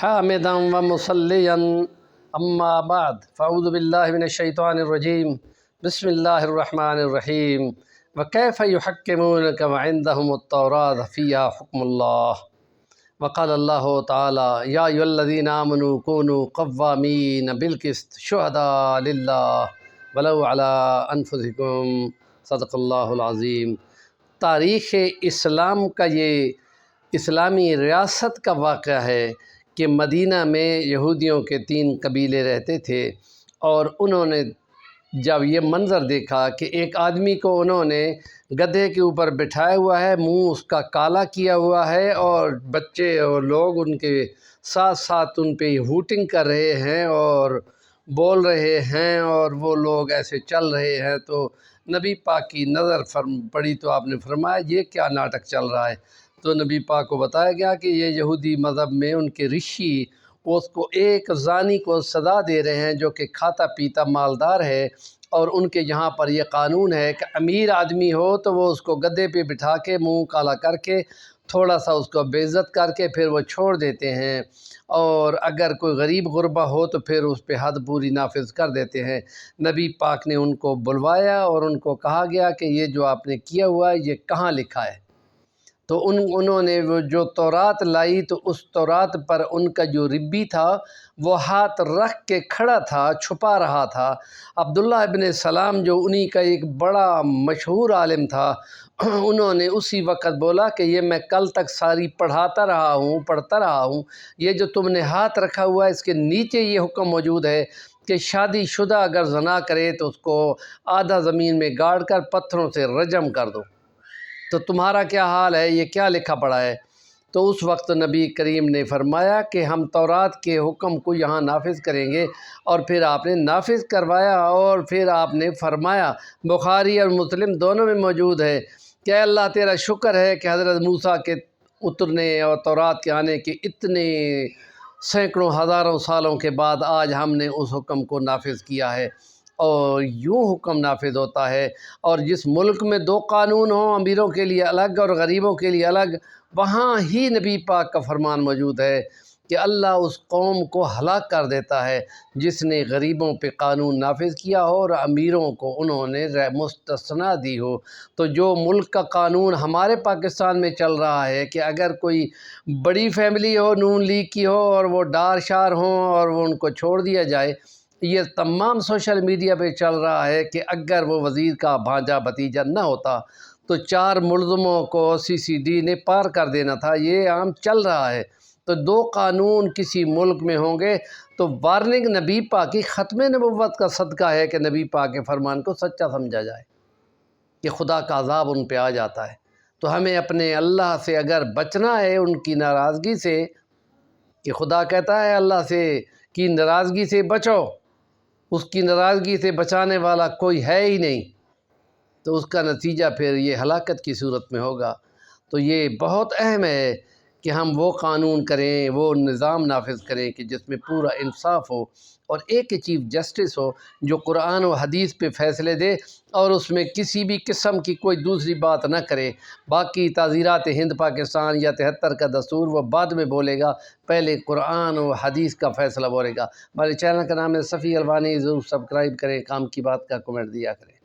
حامدا ومصليا اما بعد فاعوذ بالله من الشيطان الرجيم بسم الله الرحمن الرحيم وكيف يحكمونك وعندهم التوراة فيها حكم الله وقال الله تعالى يا أيها الذين آمنوا كونوا قوامين بالقسط شهداء لله ولو على أنفسكم صدق اللہ العظیم۔ تاریخ اسلام کا یہ اسلامی ریاست کا واقعہ ہے کہ مدینہ میں یہودیوں کے 3 قبیلے رہتے تھے، اور انہوں نے جب یہ منظر دیکھا کہ ایک آدمی کو انہوں نے گدھے کے اوپر بٹھایا ہوا ہے، منہ اس کا کالا کیا ہوا ہے، اور بچے اور لوگ ان کے ساتھ ساتھ ان پہ ہوٹنگ کر رہے ہیں اور بول رہے ہیں، اور وہ لوگ ایسے چل رہے ہیں، تو نبی پاک کی نظر پڑی تو آپ نے فرمایا یہ کیا ناٹک چل رہا ہے؟ تو نبی پاک کو بتایا گیا کہ یہ یہودی مذہب میں ان کے رشی اس کو ایک زانی کو سزا دے رہے ہیں جو کہ کھاتا پیتا مالدار ہے، اور ان کے یہاں پر یہ قانون ہے کہ امیر آدمی ہو تو وہ اس کو گدھے پہ بٹھا کے منہ کالا کر کے تھوڑا سا اس کو بے عزت کر کے پھر وہ چھوڑ دیتے ہیں، اور اگر کوئی غریب غربا ہو تو پھر اس پہ حد پوری نافذ کر دیتے ہیں۔ نبی پاک نے ان کو بلوایا اور ان کو کہا گیا کہ یہ جو آپ نے کیا ہوا ہے یہ کہاں لکھا ہے؟ تو انہوں نے وہ جو تورات لائی، تو اس تورات پر ان کا جو ربی تھا وہ ہاتھ رکھ کے کھڑا تھا، چھپا رہا تھا۔ عبداللہ ابن سلام جو انہی کا ایک بڑا مشہور عالم تھا، انہوں نے اسی وقت بولا کہ یہ میں کل تک ساری پڑھتا رہا ہوں، یہ جو تم نے ہاتھ رکھا ہوا ہے اس کے نیچے یہ حکم موجود ہے کہ شادی شدہ اگر زنا کرے تو اس کو آدھا زمین میں گاڑ کر پتھروں سے رجم کر دو۔ تو تمہارا کیا حال ہے؟ یہ کیا لکھا پڑا ہے؟ تو اس وقت نبی کریم نے فرمایا کہ ہم تورات کے حکم کو یہاں نافذ کریں گے، اور پھر آپ نے نافذ کروایا، اور پھر آپ نے فرمایا، بخاری اور مسلم دونوں میں موجود ہے کہ اے اللہ تیرا شکر ہے کہ حضرت موسیٰ کے اترنے اور تورات کے آنے کے اتنے سینکڑوں ہزاروں سالوں کے بعد آج ہم نے اس حکم کو نافذ کیا ہے، اور یوں حکم نافذ ہوتا ہے۔ اور جس ملک میں 2 قانون ہوں، امیروں کے لیے الگ اور غریبوں کے لیے الگ، وہاں ہی نبی پاک کا فرمان موجود ہے کہ اللہ اس قوم کو ہلاک کر دیتا ہے جس نے غریبوں پہ قانون نافذ کیا ہو اور امیروں کو انہوں نے مستثنیٰ دی ہو۔ تو جو ملک کا قانون ہمارے پاکستان میں چل رہا ہے کہ اگر کوئی بڑی فیملی ہو، نون لیگ کی ہو، اور وہ ڈار شار ہوں اور وہ ان کو چھوڑ دیا جائے، یہ تمام سوشل میڈیا پہ چل رہا ہے کہ اگر وہ وزیر کا بھانجا بھتیجا نہ ہوتا تو 4 ملزموں کو CCD نے پار کر دینا تھا۔ یہ عام چل رہا ہے۔ تو 2 قانون کسی ملک میں ہوں گے تو وارننگ نبی پاک کی ختم نبوت کا صدقہ ہے کہ نبی پاک کے فرمان کو سچا سمجھا جائے کہ خدا کا عذاب ان پہ آ جاتا ہے۔ تو ہمیں اپنے اللہ سے اگر بچنا ہے ان کی ناراضگی سے، کہ خدا کہتا ہے اللہ سے کی ناراضگی سے بچو، اس کی ناراضگی سے بچانے والا کوئی ہے ہی نہیں، تو اس کا نتیجہ پھر یہ ہلاکت کی صورت میں ہوگا۔ تو یہ بہت اہم ہے کہ ہم وہ قانون کریں، وہ نظام نافذ کریں کہ جس میں پورا انصاف ہو، اور ایک چیف جسٹس ہو جو قرآن و حدیث پہ فیصلے دے اور اس میں کسی بھی قسم کی کوئی دوسری بات نہ کرے۔ باقی تعزیرات ہند پاکستان یا 73 کا دستور وہ بعد میں بولے گا، پہلے قرآن و حدیث کا فیصلہ بولے گا۔ ہمارے چینل کا نام ہے صفی الوانی، ضرور سبسکرائب کریں، کام کی بات کا کمنٹ دیا کریں۔